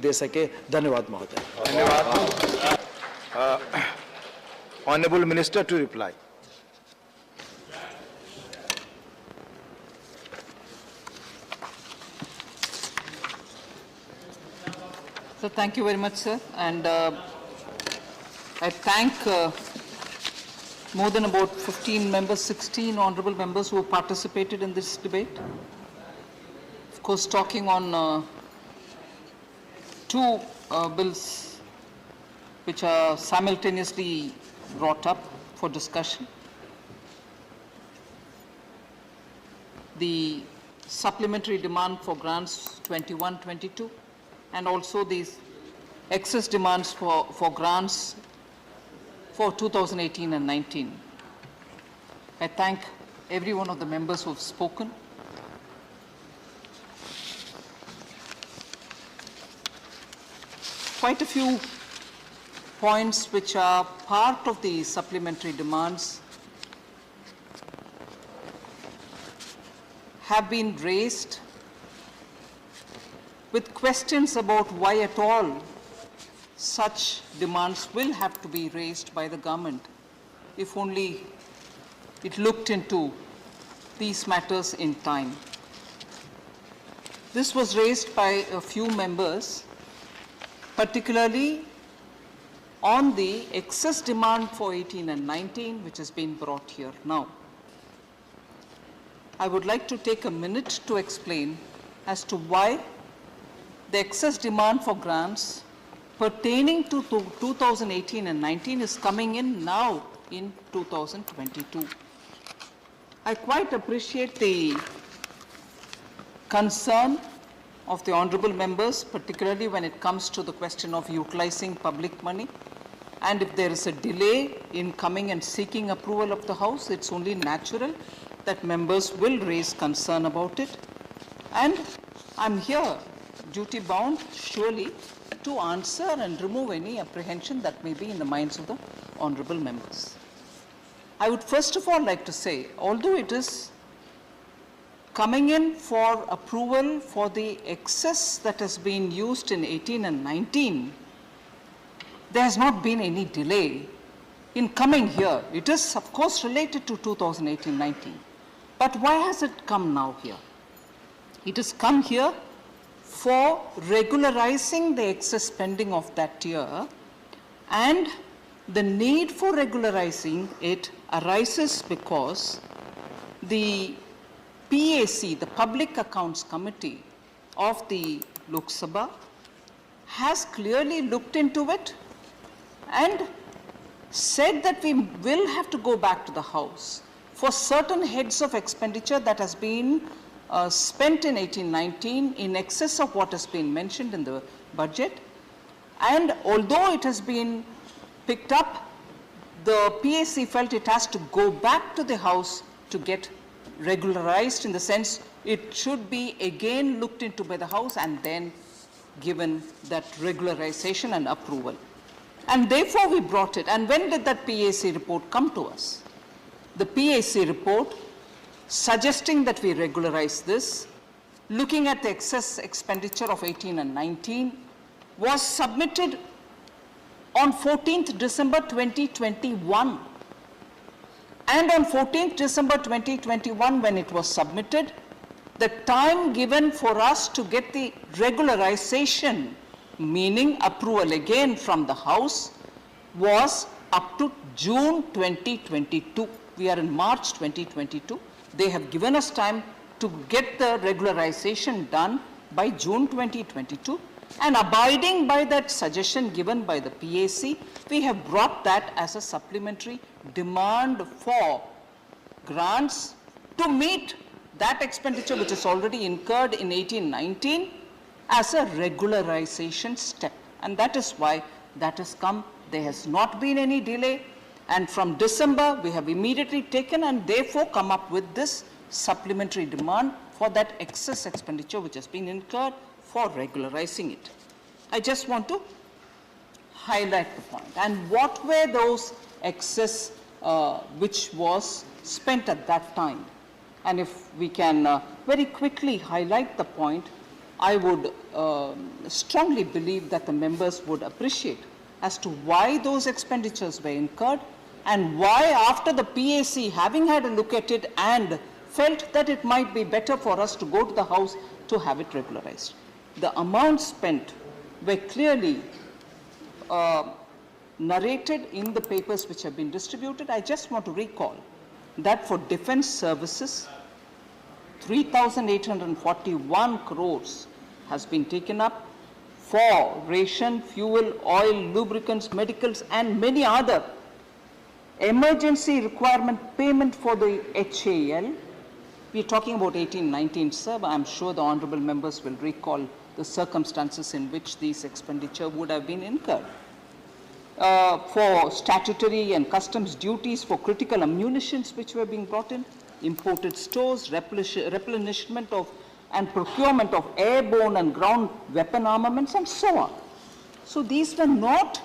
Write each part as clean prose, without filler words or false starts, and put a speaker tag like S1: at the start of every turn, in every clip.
S1: दे सके। धन्यवाद महोदय।
S2: धन्यवाद। Honorable Minister to reply.
S3: So thank you very much, sir. And I thank more than about 15 members, 16 honorable members who participated in this debate. Of course, talking on two bills which are simultaneously brought up for discussion. The supplementary demand for grants 21-22 and also these excess demands for grants for 2018 and 19. I thank every one of the members who have spoken. Quite a few points which are part of the supplementary demands have been raised with questions about why at all such demands will have to be raised by the government if only it looked into these matters in time. This was raised by a few members, particularly on the excess demand for 18 and 19, which has been brought here now. I would like to take a minute to explain as to why the excess demand for grants pertaining to 2018 and 19 is coming in now in 2022. I quite appreciate the concern of the honorable members, particularly when it comes to the question of utilizing public money. And if there is a delay in coming and seeking approval of the House, it's only natural that members will raise concern about it. And I'm here, duty bound, surely, to answer and remove any apprehension that may be in the minds of the honorable members. I would first of all like to say, although it is coming in for approval for the excess that has been used in 18 and 19, there has not been any delay in coming here. It is, of course, related to 2018-19. But why has it come now here? It has come here for regularizing the excess spending of that year, and the need for regularizing it arises because the PAC, the Public Accounts Committee of the Lok Sabha, has clearly looked into it and said that we will have to go back to the House for certain heads of expenditure that has been spent in 18-19 in excess of what has been mentioned in the budget. And although it has been picked up, the PAC felt it has to go back to the House to get regularized, in the sense it should be again looked into by the House and then given that regularization and approval. And therefore we brought it. And when did that PAC report come to us? The PAC report suggesting that we regularize this, looking at the excess expenditure of 18 and 19, was submitted on 14th December 2021. And on 14th December 2021, when it was submitted, the time given for us to get the regularization, meaning approval again from the House, was up to June 2022. We are in March 2022. They have given us time to get the regularization done by June 2022. And abiding by that suggestion given by the PAC, we have brought that as a supplementary demand for grants to meet that expenditure which is already incurred in 18-19 as a regularization step. And that is why that has come. There has not been any delay. And from December, we have immediately taken and therefore come up with this supplementary demand for that excess expenditure which has been incurred for regularizing it. I just want to highlight the point. And what were those excess which was spent at that time? And if we can very quickly highlight the point, I would strongly believe that the members would appreciate as to why those expenditures were incurred and why, after the PAC having had a look at it and felt that it might be better for us to go to the House to have it regularized. The amounts spent were clearly narrated in the papers which have been distributed. I just want to recall that for defense services, 3,841 crores has been taken up for ration, fuel, oil, lubricants, medicals, and many other emergency requirement payment for the HAL. We are talking about 1819, sir. I'm sure the honorable members will recall the circumstances in which these expenditure would have been incurred. For statutory and customs duties for critical ammunitions which were being brought in, imported stores, replenishment of and procurement of airborne and ground weapon armaments, and so on. So these were not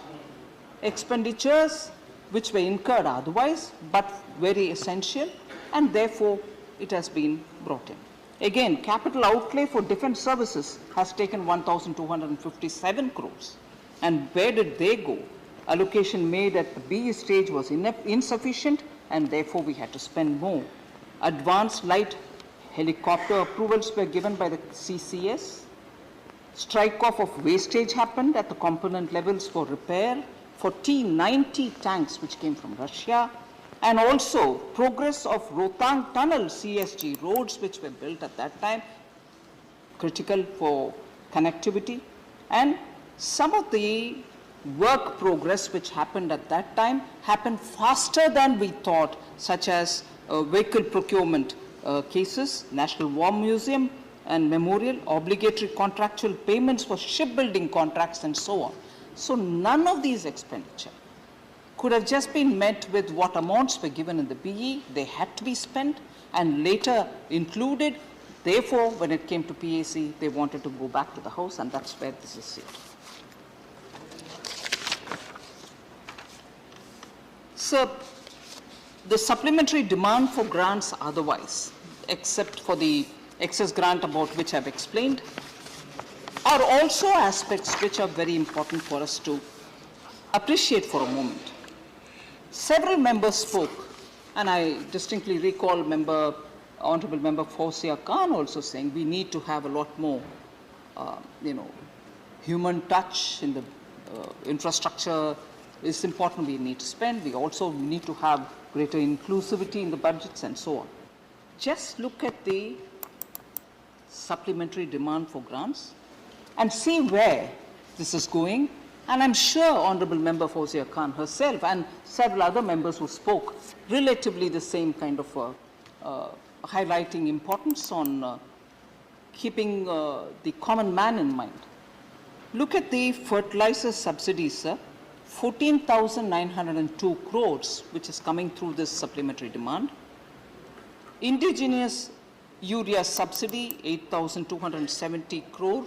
S3: expenditures which were incurred otherwise, but very essential, and therefore it has been brought in. Again, capital outlay for defense services has taken 1,257 crores. And where did they go? Allocation made at the B stage was insufficient, and therefore we had to spend more. Advanced light helicopter approvals were given by the CCS. Strike-off of wastage happened at the component levels for repair for T-90 tanks which came from Russia, and also progress of Rohtang Tunnel CSG roads which were built at that time, critical for connectivity, and some of the work progress which happened at that time happened faster than we thought, such as vehicle procurement cases, National War Museum and Memorial, obligatory contractual payments for shipbuilding contracts, and so on. So none of these expenditure could have just been met with what amounts were given in the BE. They had to be spent and later included. Therefore, when it came to PAC, they wanted to go back to the House, and that's where this is seen. So, the supplementary demand for grants otherwise, except for the excess grant about which I've explained, are also aspects which are very important for us to appreciate for a moment. Several members spoke, and I distinctly recall Honorable Member Fawzia Khan also saying we need to have a lot more, human touch in the infrastructure is important. We need to spend. We also need to have greater inclusivity in the budgets and so on. Just look at the supplementary demand for grants and see where this is going. And I'm sure Honorable Member Fawzia Khan herself and several other members who spoke relatively the same kind of highlighting importance on keeping the common man in mind. Look at the fertilizer subsidies, sir. 14,902 crores, which is coming through this supplementary demand. Indigenous urea subsidy, 8,270 crore.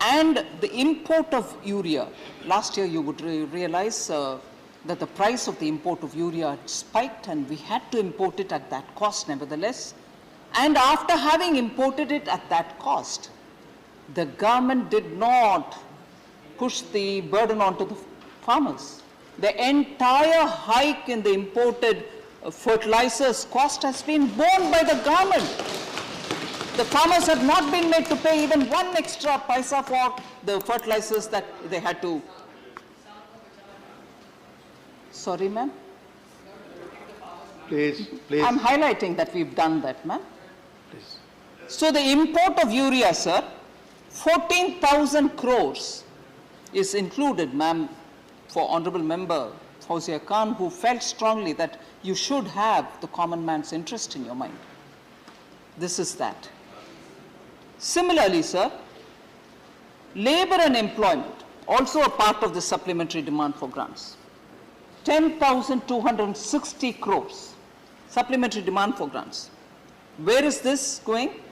S3: And the import of urea. Last year, you would realize that the price of the import of urea had spiked, and we had to import it at that cost nevertheless. And after having imported it at that cost, the government did not push the burden onto the farmers. The entire hike in the imported fertilizers cost has been borne by the government. The farmers have not been made to pay even one extra paisa for the fertilizers that they had to. Sorry, ma'am?
S2: Please.
S3: I'm highlighting that we've done that, ma'am.
S2: Please.
S3: So the import of urea, sir, 14,000 crores is included, ma'am, for Honorable Member Fawzia Khan, who felt strongly that you should have the common man's interest in your mind. This is that. Similarly, sir, labor and employment, also a part of the supplementary demand for grants. 10,260 crores, supplementary demand for grants. Where is this going?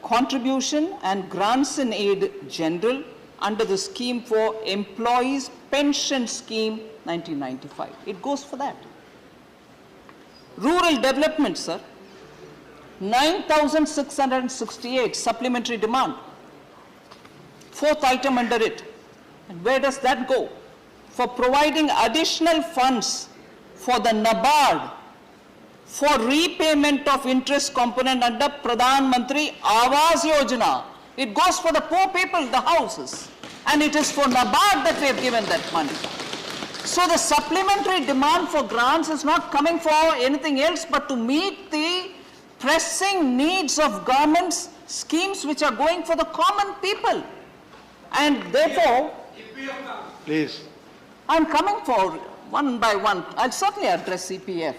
S3: Contribution and grants in aid general under the scheme for employees pension scheme 1995. It goes for that. Rural development, sir, 9,668 supplementary demand. Fourth item under it. And where does that go? For providing additional funds for the NABARD for repayment of interest component under Pradhan Mantri Awas Yojana. It goes for the poor people, the houses. And it is for NABARD that we have given that money. So the supplementary demand for grants is not coming for anything else but to meet the pressing needs of government's schemes which are going for the common people. And therefore,
S2: Please.
S3: I'm coming for one by one. I'll certainly address EPF.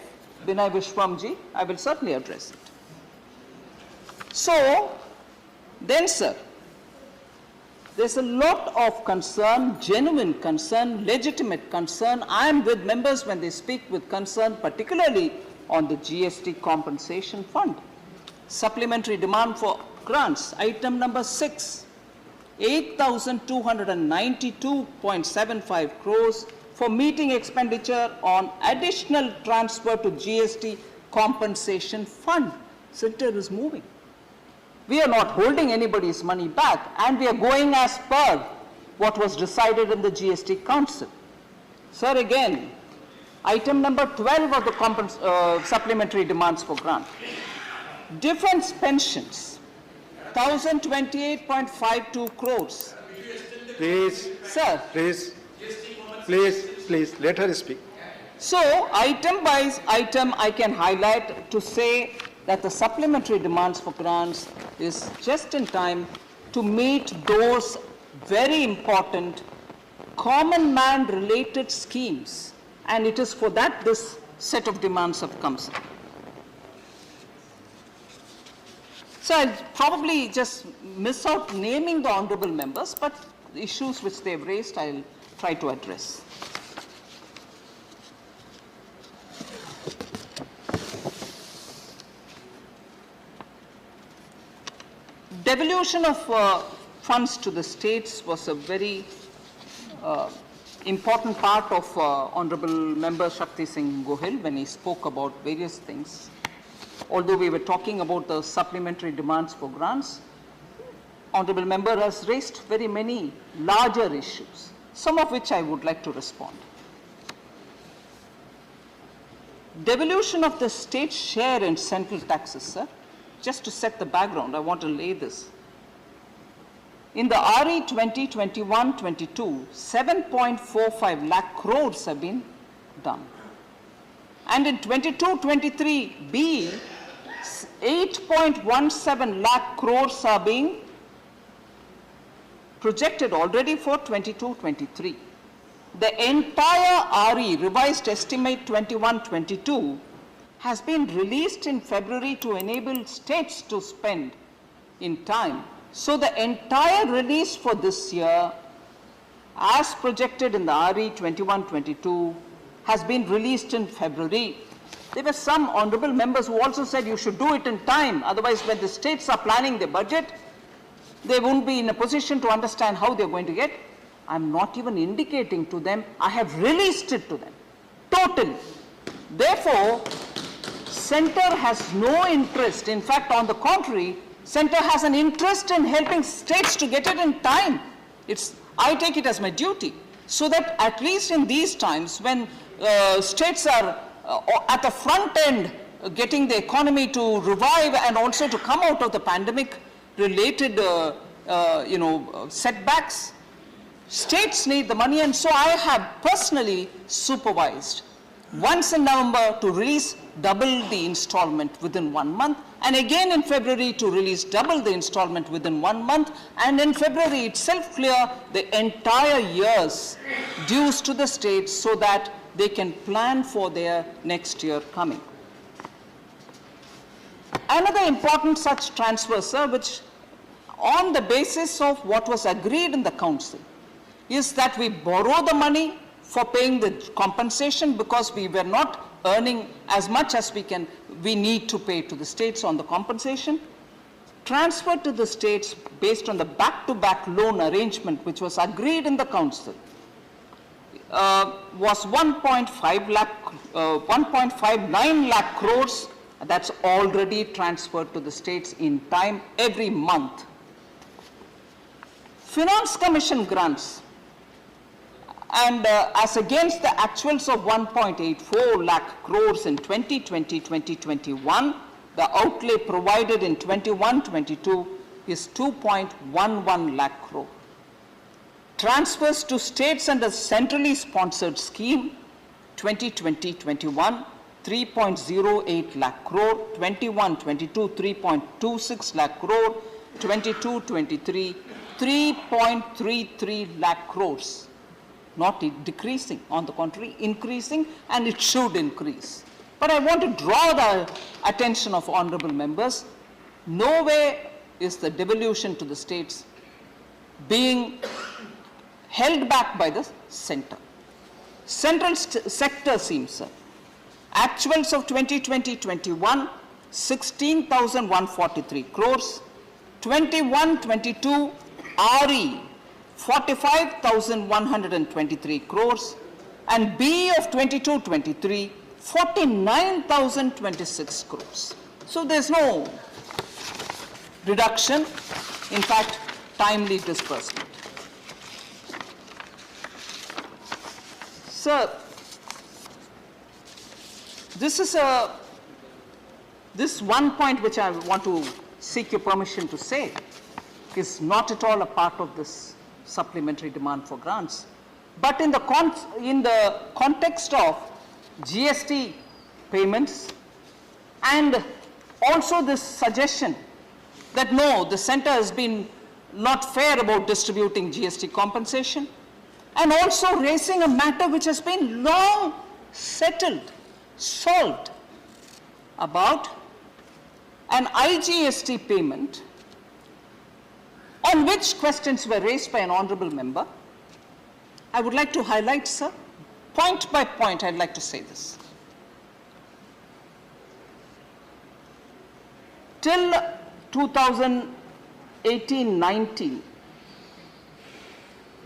S3: Binay Vishwamji, I will certainly address it. So, then sir, there's a lot of concern, genuine concern, legitimate concern. I am with members when they speak with concern, particularly on the GST compensation fund. Supplementary demand for grants, item number 6, 8,292.75 crores for meeting expenditure on additional transfer to GST compensation fund. Center is moving. We are not holding anybody's money back, and we are going as per what was decided in the GST Council. Sir, again, item number 12 of the supplementary demands for grant. Defense pensions, 1,028.52 crores.
S2: Please.
S3: Sir.
S2: Please. Please, let her speak.
S3: So, item by item, I can highlight to say that the supplementary demands for grants is just in time to meet those very important common man related schemes, and it is for that this set of demands have come. So I'll probably just miss out naming the honorable members, but the issues which they've raised I'll try to address. Devolution of funds to the states was a very important part of Honorable Member Shakti Singh Gohil when he spoke about various things. Although we were talking about the supplementary demands for grants, Honorable Member has raised very many larger issues, some of which I would like to respond. Devolution of the state share in central taxes, sir. Just to set the background, I want to lay this. In the RE 2021-22, 7.45 lakh crores have been done. And in 22-23B, 8.17 lakh crores are being projected already for 22-23. The entire RE, revised estimate 21-22, has been released in February to enable states to spend in time. So the entire release for this year, as projected in the RE 21-22, has been released in February. There were some honorable members who also said you should do it in time, otherwise when the states are planning their budget, they won't be in a position to understand how they're going to get. I'm not even indicating to them, I have released it to them, totally. Therefore, Center has no interest, in fact, on the contrary, Center has an interest in helping states to get it in time. I take it as my duty, so that at least in these times when states are at the front end getting the economy to revive and also to come out of the pandemic related setbacks, states need the money, and so I have personally supervised once in November to release double the installment within 1 month, and again in February to release double the installment within 1 month, and in February itself clear the entire year's dues to the states so that they can plan for their next year coming. Another important such transfer, sir, which on the basis of what was agreed in the council, is that we borrow the money for paying the compensation because we were not earning as much as we need to pay to the states on the compensation. Transfer to the states based on the back-to-back loan arrangement which was agreed in the council was 1.59 lakh crores. That's already transferred to the states in time every month. Finance Commission grants, and as against the actuals of 1.84 lakh crores in 2020-2021, the outlay provided in 21-22 is 2.11 lakh crore. Transfers to states under centrally sponsored scheme 2020-21, 3.08 lakh crore, 21-22, 3.26 lakh crore, 22-23, 3.33 lakh crores. Not decreasing, on the contrary, increasing, and it should increase. But I want to draw the attention of honorable members. Nowhere is the devolution to the states being held back by the center. Central sector seems, sir. Actuals of 2020-21, 16,143 crores, 21-22 RE, 45,123 crores, and B of 22-23, 49,026 crores. So there's no reduction, in fact, timely disbursement. Sir, this one point which I want to seek your permission to say is not at all a part of this supplementary demand for grants. But in the context of GST payments and also this suggestion that no, the center has been not fair about distributing GST compensation, and also raising a matter which has been long settled, solved, about an IGST payment on which questions were raised by an honorable member. I would like to highlight, sir, point by point, I'd like to say this. Till 2018-19,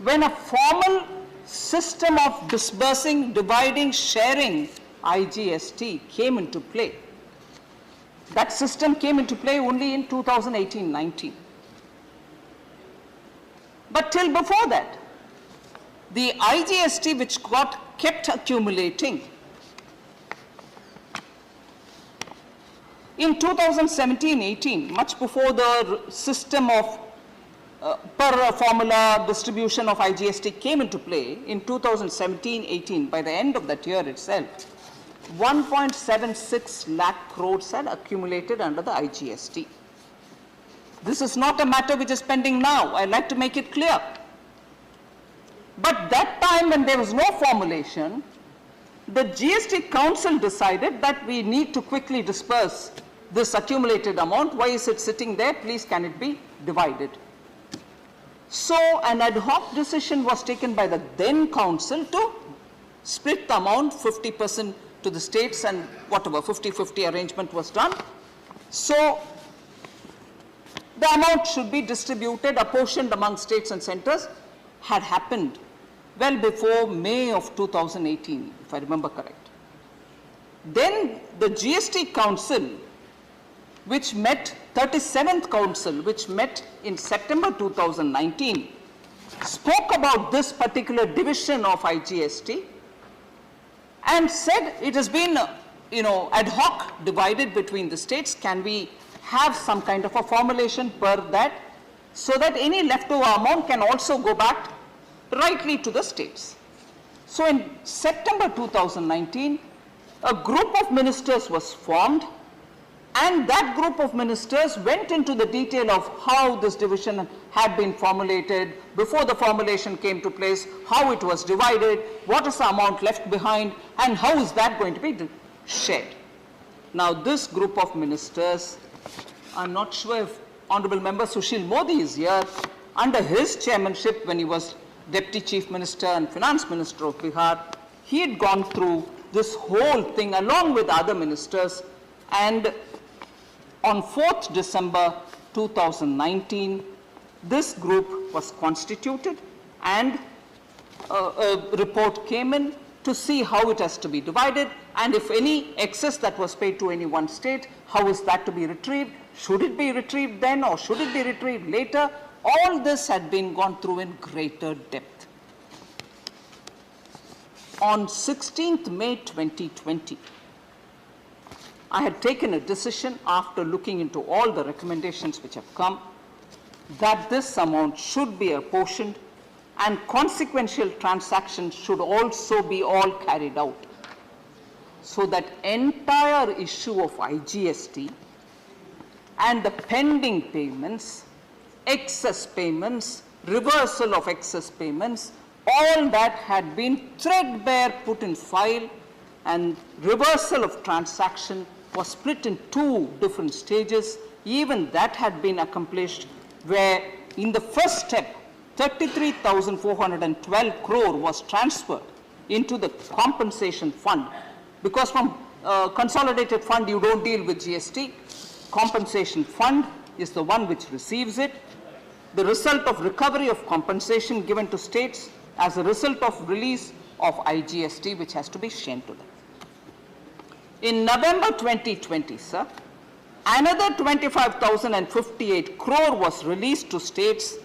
S3: when a formal system of disbursing, dividing, sharing IGST came into play, that system came into play only in 2018-19. But till before that, the IGST which kept accumulating, in 2017-18, much before the system of per formula distribution of IGST came into play, in 2017-18, by the end of that year itself, 1.76 lakh crores had accumulated under the IGST. This is not a matter which is pending now. I'd like to make it clear. But that time when there was no formulation, the GST Council decided that we need to quickly disperse this accumulated amount. Why is it sitting there? Please, can it be divided? So an ad hoc decision was taken by the then council to split the amount 50% to the states, and whatever 50-50 arrangement was done. So the amount should be distributed, apportioned among states and centers, had happened well before May of 2018, if I remember correct. Then the GST Council, which met, 37th Council, which met in September 2019, spoke about this particular division of IGST and said it has been, ad hoc divided between the states. Can we have some kind of a formulation per that, so that any leftover amount can also go back rightly to the states? So in September 2019, a group of ministers was formed, and that group of ministers went into the detail of how this division had been formulated, before the formulation came to place, how it was divided, what is the amount left behind, and how is that going to be shared. Now this group of ministers, I'm not sure if Honorable Member Sushil Modi is here, under his chairmanship when he was Deputy Chief Minister and Finance Minister of Bihar, he had gone through this whole thing along with other ministers, and on 4th December 2019, this group was constituted, and a report came in to see how it has to be divided, and if any excess that was paid to any one state, how is that to be retrieved? Should it be retrieved then, or should it be retrieved later? all this had been gone through in greater depth. On 16th May 2020, I had taken a decision after looking into all the recommendations which have come that this amount should be apportioned and consequential transactions should also be all carried out, so that entire issue of IGST and the pending payments, excess payments, reversal of excess payments, all that had been threadbare put in file, and reversal of transaction was split in 2 different stages. Even that had been accomplished, where in the first step 33,412 crore was transferred into the compensation fund, because from consolidated fund you don't deal with GST. Compensation fund is the one which receives it. The result of recovery of compensation given to states as a result of release of IGST, which has to be shown to them. In November 2020, sir, another 25,058 crore was released to states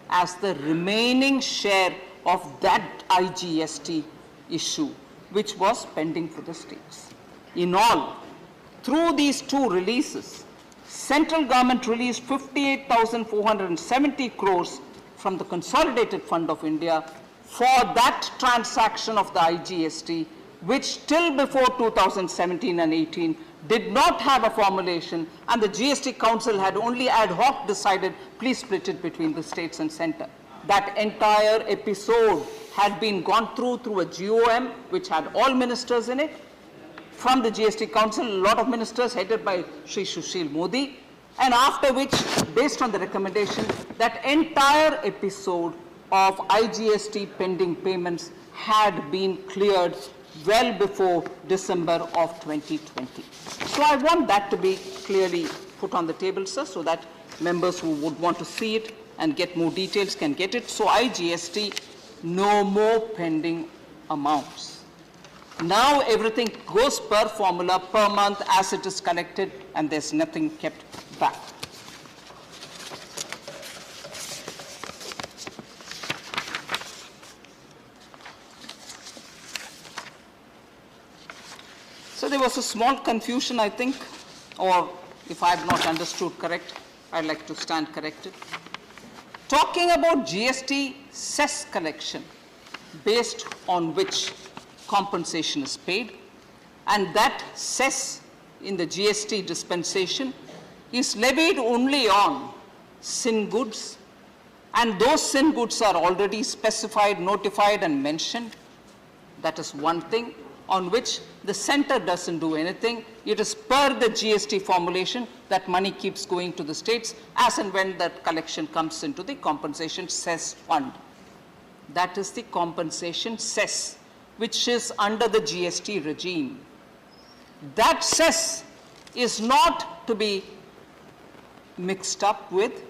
S3: as the remaining share of that IGST issue, which was pending for the states. In all, through these 2 releases, central government released 58,470 crores from the Consolidated Fund of India for that transaction of the IGST, which till before 2017 and 18 did not have a formulation, and the GST Council had only ad hoc decided, please split it between the states and center. That entire episode had been gone through a GOM, which had all ministers in it. From the GST Council, a lot of ministers headed by Shri Sushil Modi, and after which, based on the recommendation, that entire episode of IGST pending payments had been cleared well before December of 2020. So I want that to be clearly put on the table, sir, so that members who would want to see it and get more details can get it. So IGST, no more pending amounts. Now everything goes per formula, per month, as it is collected, and there's nothing kept back. So there was a small confusion, I think, or if I have not understood correct, I'd like to stand corrected. Talking about GST cess collection, based on which compensation is paid, and that cess in the GST dispensation is levied only on sin goods, and those sin goods are already specified, notified, and mentioned. That is one thing on which the center doesn't do anything. It is per the GST formulation that money keeps going to the states as and when that collection comes into the compensation cess fund. That is the compensation cess, which is under the GST regime. That cess is not to be mixed up with,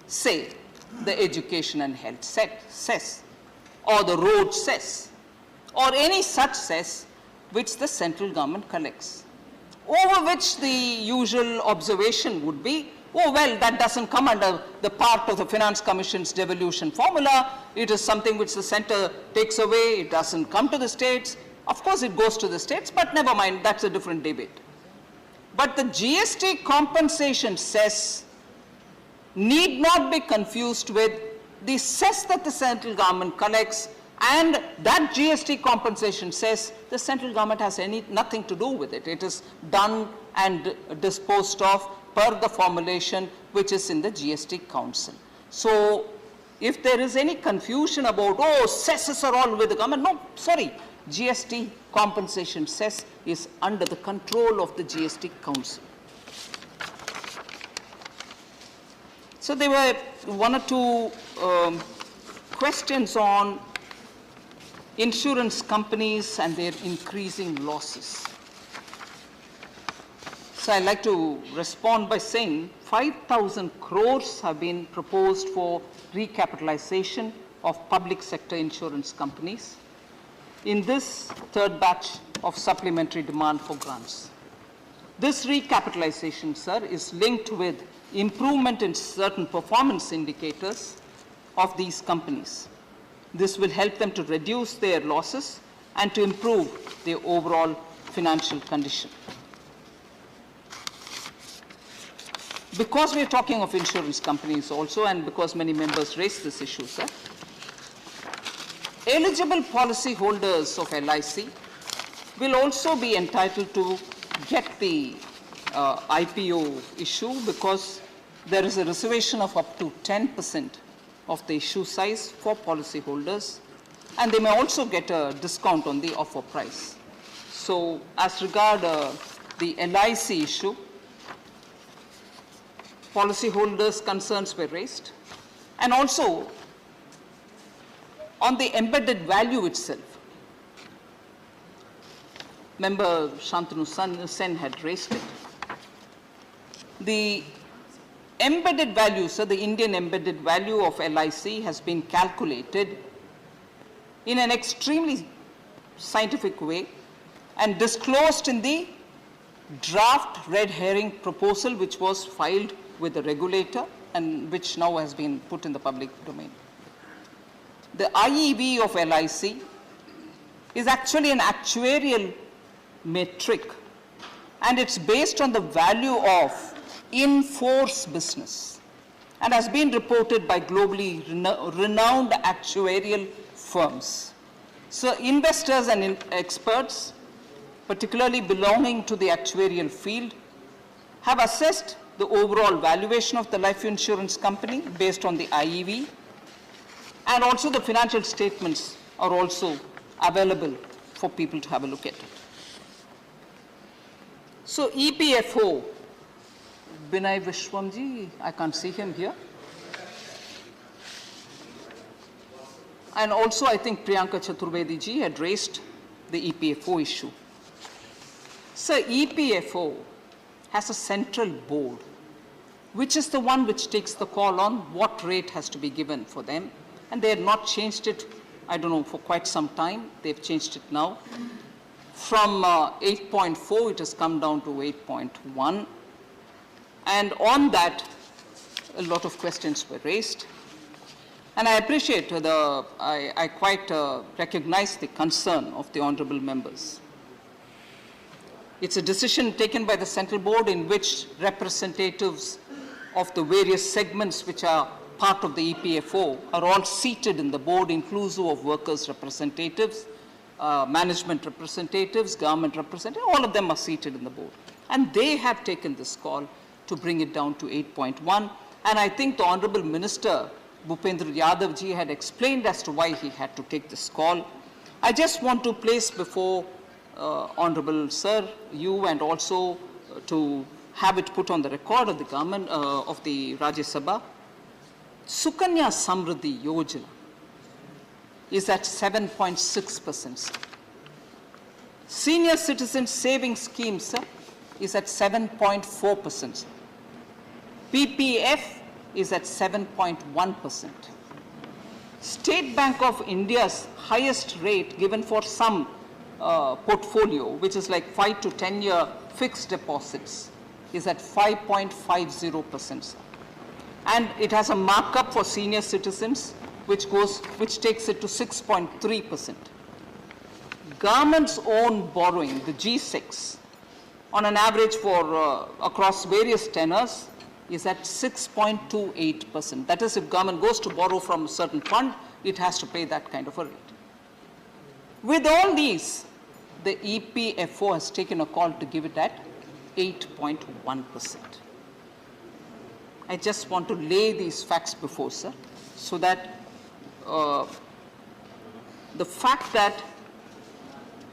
S3: say, the education and health cess, or the road cess, or any such cess which the central government collects, over which the usual observation would be, oh, well, that doesn't come under the part of the Finance Commission's devolution formula. It is something which the center takes away. It doesn't come to the states. Of course, it goes to the states, but never mind, that's a different debate. But the GST compensation cess need not be confused with the cess that the central government collects, and that GST compensation cess, the central government has nothing to do with it. It is done and disposed of per the formulation which is in the GST Council. So if there is any confusion about, oh, cesses are all with the government, no, sorry, GST compensation cess is under the control of the GST Council. So there were one or two questions on insurance companies and their increasing losses. So I'd like to respond by saying 5,000 crores have been proposed for recapitalization of public sector insurance companies in this third batch of supplementary demand for grants. This recapitalization, sir, is linked with improvement in certain performance indicators of these companies. This will help them to reduce their losses and to improve their overall financial condition. Because we are talking of insurance companies also, and because many members raised this issue, sir, eligible policy holders of LIC will also be entitled to get the IPO issue, because there is a reservation of up to 10% of the issue size for policy holders, and they may also get a discount on the offer price. So as regard the LIC issue, policyholders' concerns were raised, and also on the embedded value itself. Member Shantanu Sen had raised it. The embedded value, so the Indian embedded value of LIC has been calculated in an extremely scientific way and disclosed in the draft red herring proposal which was filed with the regulator and which now has been put in the public domain. The IEV of LIC is actually an actuarial metric, and it's based on the value of in-force business and has been reported by globally renowned actuarial firms. So investors and experts, particularly belonging to the actuarial field, have assessed the overall valuation of the life insurance company based on the IEV, and also the financial statements are also available for people to have a look at it. So EPFO, Binay Vishwamji, I can't see him here. And also I think Priyanka Chaturvedi ji had raised the EPFO issue. So EPFO has a central board, which is the one which takes the call on what rate has to be given for them. And they had not changed it, I don't know, for quite some time. They've changed it now. From 8.4, it has come down to 8.1. And on that, a lot of questions were raised. And I appreciate I quite recognize the concern of the honorable members. It's a decision taken by the central board in which representatives of the various segments which are part of the EPFO are all seated in the board, inclusive of workers' representatives, management representatives, government representatives, all of them are seated in the board. And they have taken this call to bring it down to 8.1. And I think the Honorable Minister, Bhupendra Yadav ji, had explained as to why he had to take this call. I just want to place before Honorable Sir, you, and also to have it put on the record of the government, of the Rajya Sabha, Sukanya Samriddhi Yojana is at 7.6%. Senior Citizen Savings Scheme, sir, is at 7.4%. PPF is at 7.1%. State Bank of India's highest rate given for some portfolio, which is like 5 to 10 year fixed deposits, is at 5.50%. And it has a markup for senior citizens, which takes it to 6.3%. Government's own borrowing, the G6, on an average for across various tenors, is at 6.28%. That is, if government goes to borrow from a certain fund, it has to pay that kind of a rate. With all these, the EPFO has taken a call to give it at 8.1%. I just want to lay these facts before, sir, so that the fact that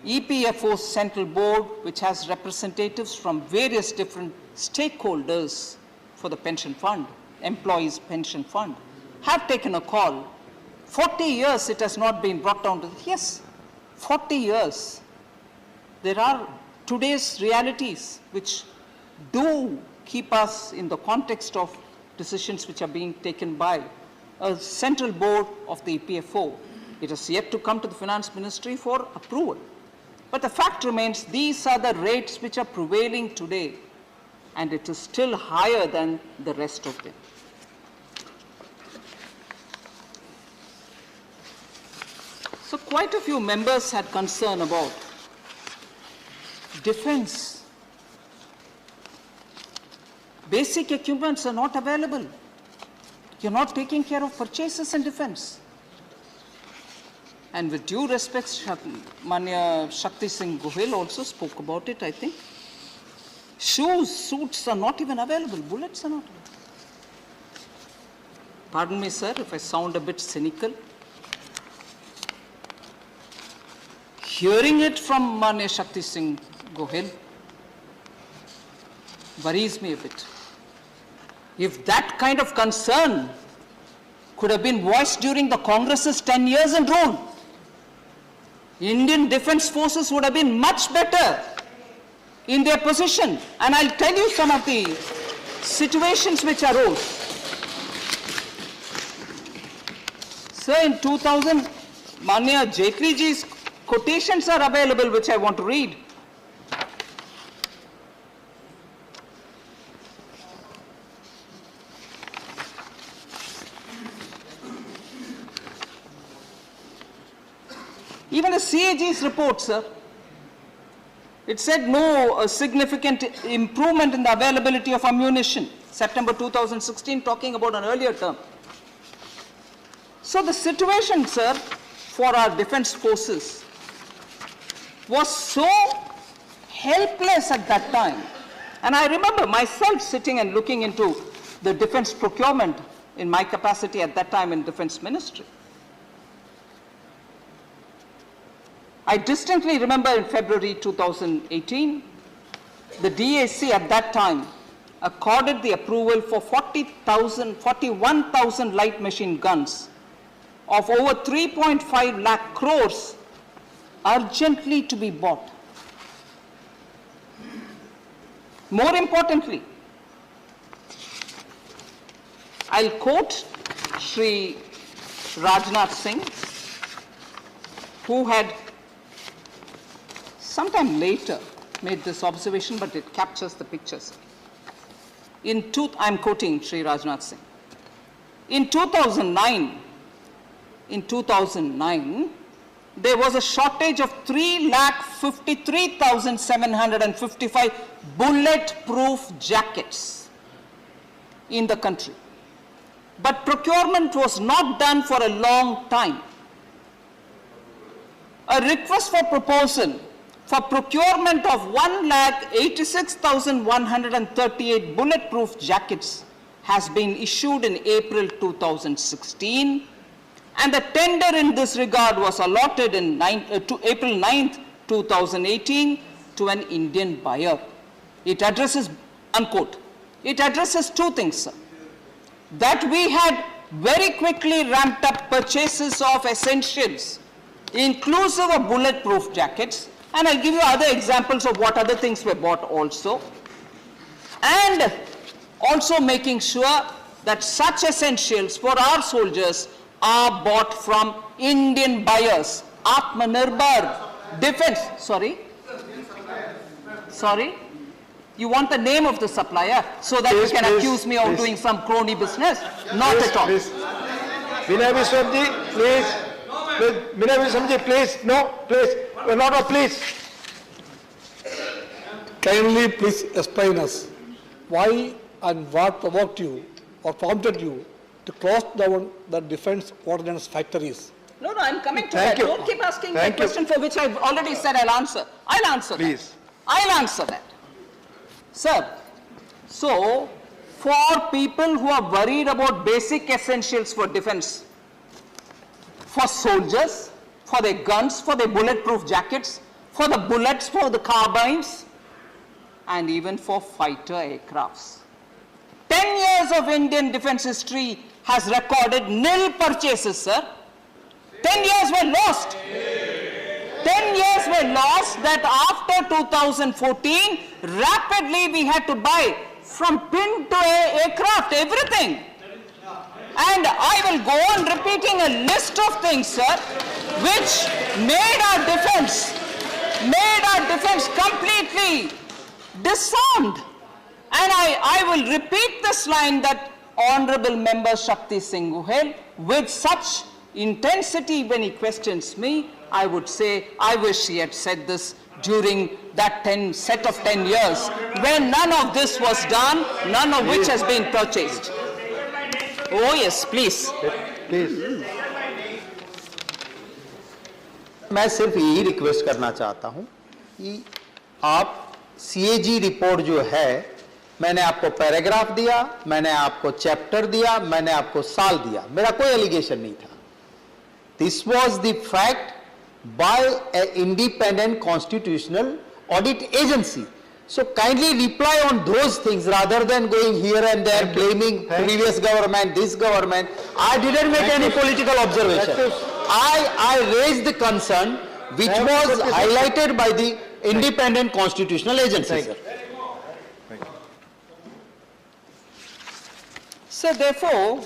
S3: EPFO's central board, which has representatives from various different stakeholders for the pension fund, employees' pension fund, have taken a call. 40 years it has not been brought down to, yes, 40 years. There are today's realities which do keep us in the context of decisions which are being taken by a central board of the EPFO. It has yet to come to the finance ministry for approval. But the fact remains, these are the rates which are prevailing today, and it is still higher than the rest of them. So quite a few members had concern about defense. Basic equipments are not available. You're not taking care of purchases in defense. And with due respect, Manya Shakti Singh Gohil also spoke about it, I think. Shoes, suits are not even available. Bullets are not available. Pardon me, sir, if I sound a bit cynical. Hearing it from Manya Shakti Singh Gohil worries me a bit. If that kind of concern could have been voiced during the Congress's 10 years in rule, Indian defense forces would have been much better in their position. And I'll tell you some of the situations which arose. Sir, in 2000, Manya Jaitley ji's quotations are available, which I want to read. Even the CAG's report, sir, it said no significant improvement in the availability of ammunition. September 2016, talking about an earlier term. So the situation, sir, for our defense forces was so helpless at that time. And I remember myself sitting and looking into the defense procurement in my capacity at that time in Defense Ministry. I distinctly remember in February 2018, the DAC at that time accorded the approval for 41,000 light machine guns of over 3.5 lakh crores urgently to be bought. More importantly, I'll quote Shri Rajnath Singh, who had sometime later made this observation, but it captures the pictures. I'm quoting Shri Rajnath Singh. In 2009, there was a shortage of 3,53,755 bulletproof jackets in the country. But procurement was not done for a long time. A request for proposal for procurement of 1,86,138 bulletproof jackets has been issued in April 2016, and the tender in this regard was allotted in April 9th, 2018 to an Indian buyer. It addresses, unquote, it addresses two things, sir. That we had very quickly ramped up purchases of essentials, inclusive of bulletproof jackets, and I'll give you other examples of what other things were bought also, and also making sure that such essentials for our soldiers are bought from Indian buyers. Atmanirbhar defense, sorry? You want the name of the supplier so that you can accuse me of doing some crony business? Not at all.
S2: Vinay Viswamji, please. Vinay Viswamji, please. No, please. Not a please.
S1: Kindly please explain us why and what provoked you or prompted you to close down the defense ordnance factories.
S3: No, I'm coming to
S2: Thank
S3: that.
S2: you.
S3: Don't keep asking me a
S2: Thank you.
S3: question for which I've already said I'll answer. I'll answer
S2: Please.
S3: that. I'll answer that. Sir, so for people who are worried about basic essentials for defense, for soldiers, for their guns, for their bulletproof jackets, for the bullets, for the carbines, and even for fighter aircrafts. 10 years of Indian defense history has recorded nil purchases, sir. 10 years were lost. 10 years were lost that after 2014, rapidly we had to buy from pin to aircraft, everything. And I will go on repeating a list of things, sir, which made our defense made our defense completely disarmed. And I will repeat this line that Honorable Member Shakti Singh Gohel, with such intensity when he questions me, I would say, I wish he had said this during that set of 10 years, when none of this was done, none of which has been purchased. Oh yes, please.
S2: Please.
S4: मैं सिर्फ यही request करना चाहता हूं कि आप CAG report जो है, मैंने आपको पैराग्राफ दिया, मैंने आपको चैप्टर दिया, मैंने आपको साल दिया, मेरा कोई एलिगेशन नहीं था. This was the fact bye a independent constitutional audit agency. So kindly reply on those things rather than going here and there blaming previous government, this government. I didn't make any political observation. I raised the concern which was highlighted by the independent constitutional agency, sir.
S3: So therefore,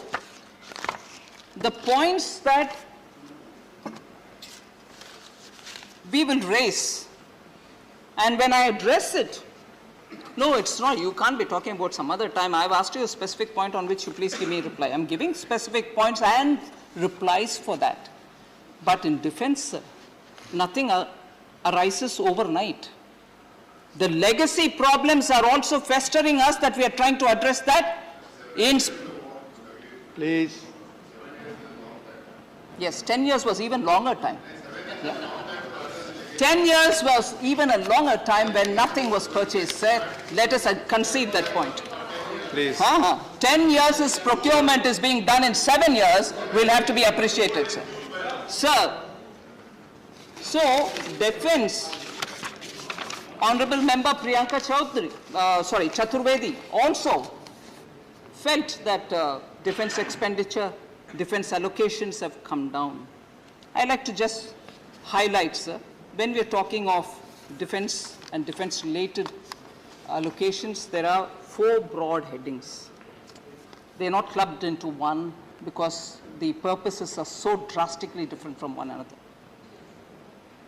S3: the points that we will raise, and when I address it, no, it's not, you can't be talking about some other time. I've asked you a specific point on which you please give me a reply. I'm giving specific points and replies for that. But in defense, nothing arises overnight. The legacy problems are also festering us that we are trying to address that in...
S2: Please.
S3: Yes, 10 years was even longer time. Yeah. 10 years was even a longer time when nothing was purchased, sir. Let us concede that point.
S2: Please.
S3: 10 years' procurement is being done in 7 years, will have to be appreciated, sir. Sir, so defense, Honorable Member Priyanka Chaturvedi also felt that defense expenditure, defense allocations have come down. I'd like to just highlight, sir, when we are talking of defense and defense-related allocations, there are 4 broad headings. They are not clubbed into one because the purposes are so drastically different from one another.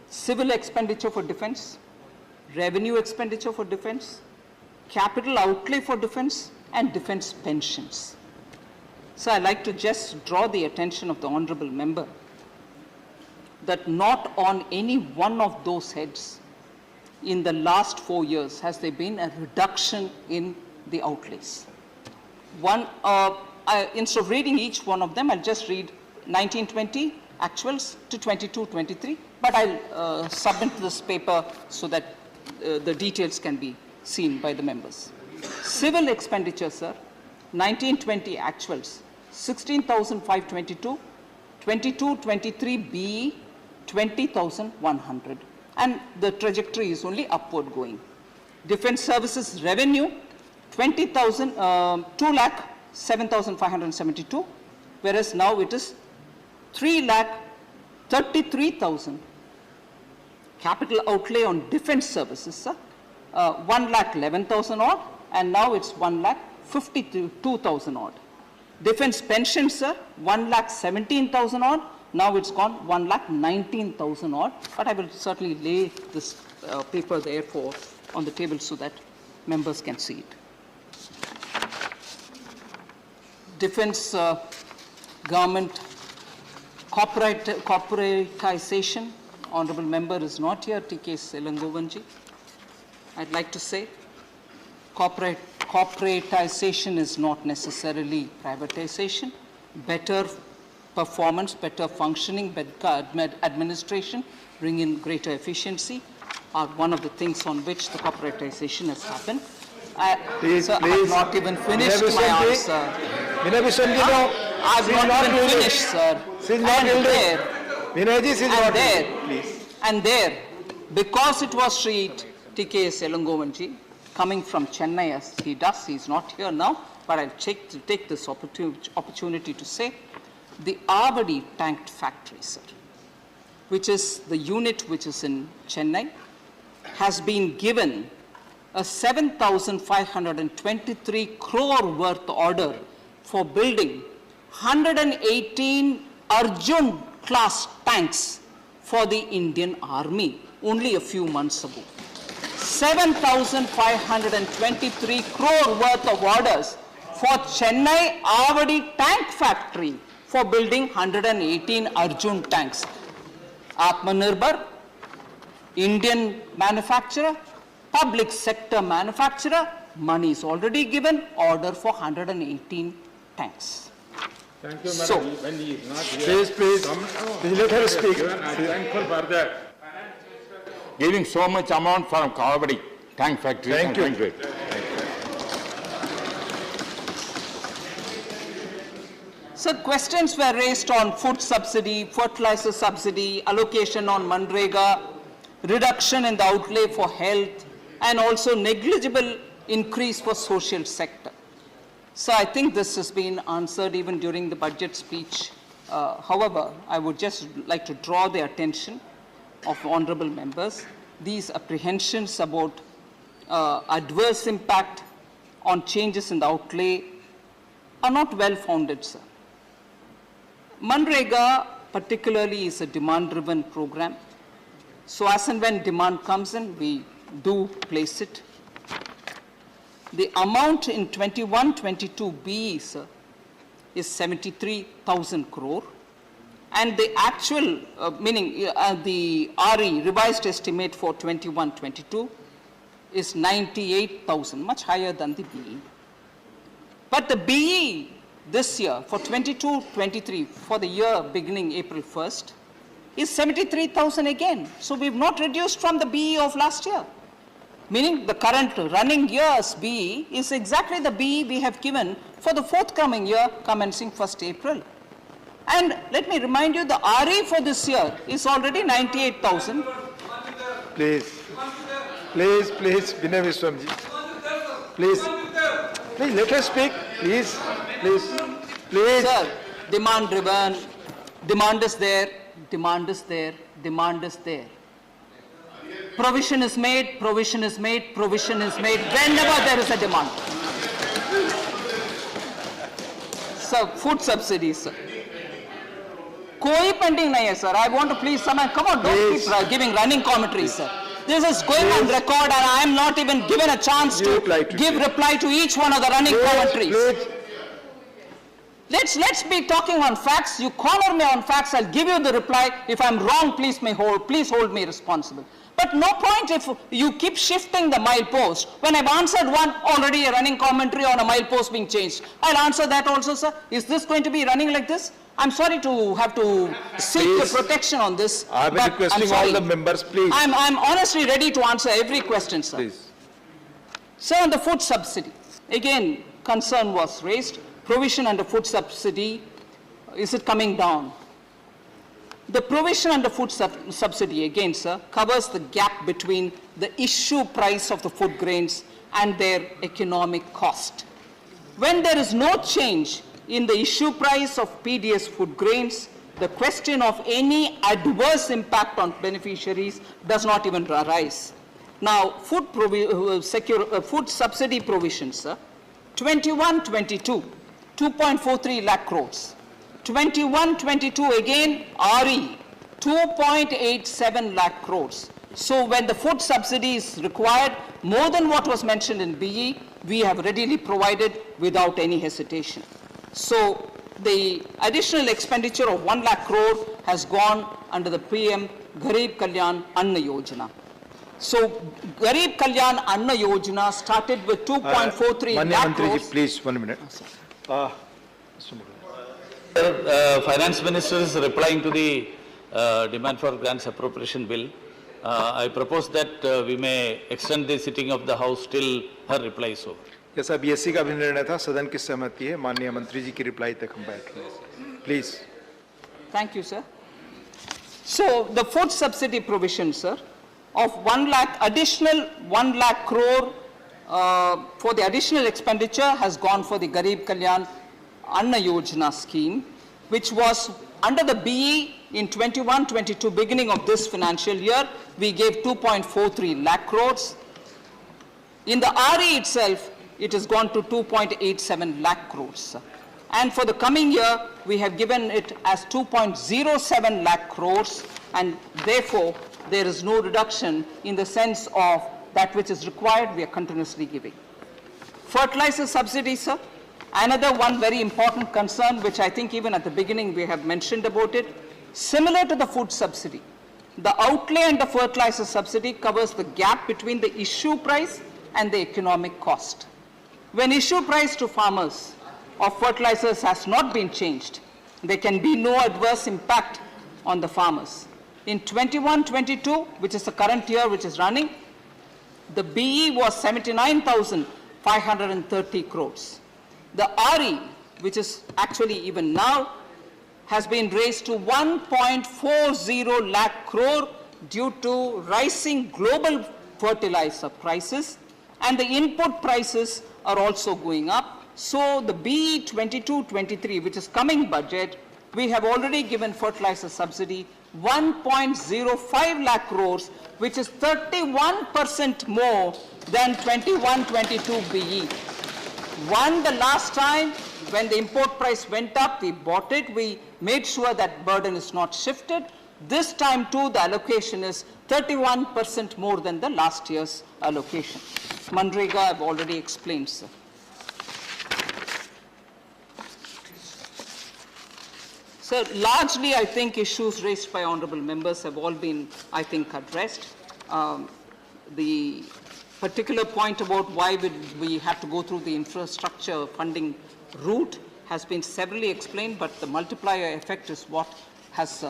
S3: Civil expenditure for defense, revenue expenditure for defense, capital outlay for defense, and defense pensions. So I'd like to just draw the attention of the Honorable Member that not on any one of those heads in the last 4 years has there been a reduction in the outlays. Instead of reading each one of them, I'll just read 1920 actuals to 22-23, but I'll submit this paper so that the details can be seen by the members. Civil expenditure, sir, 1920 actuals, 16,522, 22-23 BE, 20,100, and the trajectory is only upward going. Defense services revenue, 2,07,572, whereas now it is 3,33,000. Capital outlay on defense services, sir, 1,11,000 odd, and now it's 1,52,000 odd. Defense pensions, sir, 1,17,000 odd. Now it's gone 1,19,000 odd, but I will certainly lay this paper therefore on the table so that members can see it. Defense government corporatization, Honorable Member is not here, T.K. Selangovanji. I'd like to say corporatization is not necessarily privatization. Better performance, better functioning, better administration, bring in greater efficiency are one of the things on which the corporatization has happened.
S2: Please,
S3: sir,
S2: please.
S3: I have not even finished my answer. I've not even finished, sir. And there, because it was Sri T.K. Selangovanji coming from Chennai as he does, he's not here now, but I'll take this opportunity to say, the Avadi Tank Factory, sir, which is the unit which is in Chennai, has been given a 7,523 crore worth order for building 118 Arjun class tanks for the Indian Army. only a few months ago. 7,523 crore worth of orders for Chennai Avadi Tank Factory for building 118 Arjun tanks. Atmanirbhar, Indian manufacturer, public sector manufacturer, money is already given, order for 118 tanks.
S5: Thank you,
S3: So-
S5: madam. When he is not here.
S2: Please, let her speak.
S5: Even I am thankful for that. Giving so much amount for Kavadi tank factory.
S2: Thank you.
S3: So questions were raised on food subsidy, fertilizer subsidy, allocation on Manrega, reduction in the outlay for health, and also negligible increase for social sector. So I think this has been answered even during the budget speech. However, I would just like to draw the attention of honorable members. These apprehensions about adverse impact on changes in the outlay are not well founded, sir. Manrega particularly is a demand-driven program. So as and when demand comes in, we do place it. The amount in 21-22 BE, sir, is 73,000 crore. And the actual, meaning the RE, revised estimate for 21-22, is 98,000, much higher than the BE. But the BE this year, for 22-23, for the year beginning April 1st, is 73,000 again. So we've not reduced from the BE of last year. Meaning the current running year's BE is exactly the BE we have given for the forthcoming year commencing 1st April. And let me remind you, the RE for this year is already 98,000.
S2: Please, Vinay Viswamji. Please, let her speak. Please.
S3: Sir, demand driven, demand is there, demand is there, demand is there. Provision is made, provision is made, provision is made whenever there is a demand. So, food subsidies, sir. Koi pending nahi hai, sir. I want to please someone, come on, don't keep giving running commentaries, sir. This is going on record and I am not even given a chance to give reply to each one of the running commentaries. Let's be talking on facts. You corner me on facts, I'll give you the reply. If I'm wrong, please hold me responsible. But no point if you keep shifting the milepost. When I've answered one, already a running commentary on a milepost being changed. I'll answer that also, sir. Is this going to be running like this? I'm sorry to have to seek your protection on this.
S2: I'm
S3: but
S2: requesting all the members, please.
S3: I'm honestly ready to answer every question, sir.
S2: Please.
S3: Sir, on the food subsidy, again, concern was raised. Provision under food subsidy, is it coming down? The provision under food subsidy, again, sir, covers the gap between the issue price of the food grains and their economic cost. When there is no change in the issue price of PDS food grains, the question of any adverse impact on beneficiaries does not even arise. Now, food subsidy provisions, sir, 21-22, 2.43 lakh crores. 21-22 again, RE, 2.87 lakh crores. So when the food subsidy is required, more than what was mentioned in BE, we have readily provided without any hesitation. So the additional expenditure of 1 lakh crore has gone under the PM Garib Kalyan Anna Yojana. So Garib Kalyan Anna Yojana started with 2.43 lakh crores.
S2: Please, 1 minute.
S6: Finance Minister is replying to the demand for grants appropriation bill. I propose that we may extend the sitting of the House till her reply is over.
S2: Yes, sir, BSc का भी निर्णय था, सदन की सहमति है, माननीय मंत्री जी की रिप्लाई तक हम बैठ रहे हैं. Please.
S3: Thank you, sir. So the food subsidy provision, sir, of 1 lakh, additional 1 lakh crore for the additional expenditure has gone for the Garib Kalyan Anna Yojana scheme, which was under the BE in 21-22, beginning of this financial year, we gave 2.43 lakh crores. In the RE itself, it has gone to 2.87 lakh crores. And for the coming year, we have given it as 2.07 lakh crores, and therefore, there is no reduction in the sense of that which is required, we are continuously giving. Fertilizer subsidy, sir. Another one very important concern, which I think even at the beginning we have mentioned about it, similar to the food subsidy. The outlay under fertilizer subsidy covers the gap between the issue price and the economic cost. When issue price to farmers of fertilizers has not been changed, there can be no adverse impact on the farmers. In 21-22, which is the current year which is running, the BE was 79,530 crores. The RE, which is actually even now, has been raised to 1.40 lakh crore due to rising global fertilizer prices, and the input prices are also going up. So the BE 22-23, which is coming budget, we have already given fertilizer subsidy 1.05 lakh crores, which is 31% more than 21-22 BE. One, the last time when the import price went up, we bought it, we made sure that burden is not shifted. This time too, the allocation is 31% more than the last year's allocation. Manrega, I've already explained, sir. So largely, I think issues raised by honorable members have all been, I think, addressed. The particular point about why we have to go through the infrastructure funding route has been severally explained, but the multiplier effect is what has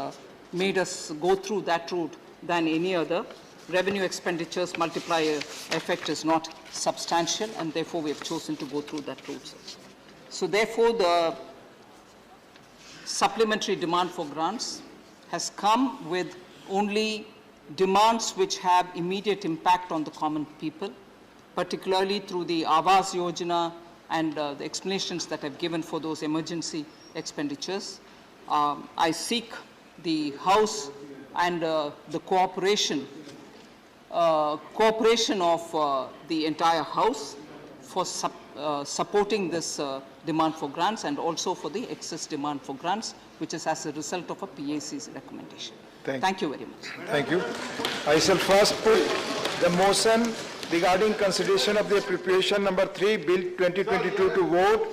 S3: made us go through that route than any other. Revenue expenditures multiplier effect is not substantial, and therefore we have chosen to go through that route. So therefore, the supplementary demand for grants has come with only demands which have immediate impact on the common people, particularly through the Awas Yojana and the explanations that I've given for those emergency expenditures. I seek the House and the cooperation of the entire House for supporting this demand for grants, and also for the excess demand for grants, which is as a result of a PAC's recommendation. Thank you very much.
S2: Thank you. I shall first put the motion regarding consideration of the appropriation number 3, Bill 2022 to vote.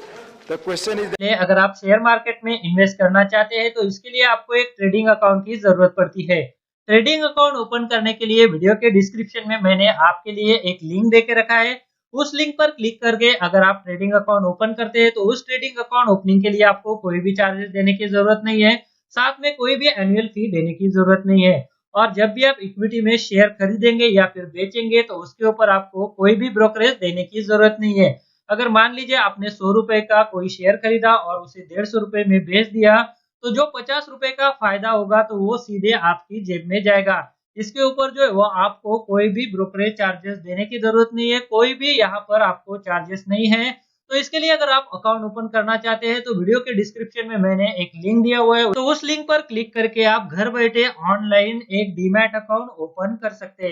S2: The question is
S7: अगर आप share market में invest करना चाहते हैं तो इसके लिए आपको एक ट्रेडिंग अकाउंट की जरूरत पड़ती है। ट्रेडिंग अकाउंट ओपन करने के लिए वीडियो के डिस्क्रिप्शन में मैंने आपके लिए एक लिंक देके रखा है। उस लिंक पर क्लिक करके अगर आप ट्रेडिंग अकाउंट ओपन करते हैं तो उस ट्रेडिंग अकाउंट ओपनिंग के लिए आपको कोई भी चार्जेस देने की जरूरत नहीं है, साथ में कोई भी एनुअल फी देने की जरूरत नहीं है। और जब भी आप इक्विटी में शेयर खरीदेंगे या फिर बेचेंगे तो उसके ऊपर आपको कोई भी ब्रोकरेज देने की जरूरत नहीं है। अगर मान लीजिए आपने 100 रुपए का कोई शेयर खरीदा और उसे 150 रुपए में बेच दिया, तो जो 50 रुपए का फायदा होगा तो वो सीधे आपकी जेब में जाएगा। इसके ऊपर जो है वो आपको कोई भी ब्रोकरेज चार्जेस देने की जरूरत नहीं है, कोई भी यहाँ पर आपको चार्जेस नहीं है। तो इसके लिए अगर आप अकाउंट ओपन करना चाहते हैं तो वीडियो के डिस्क्रिप्शन में मैंने एक लिंक दिया हुआ है, तो उस लिंक पर क्लिक करके आप घर बैठे ऑनलाइन एक डीमैट अकाउंट ओपन कर सकते हैं।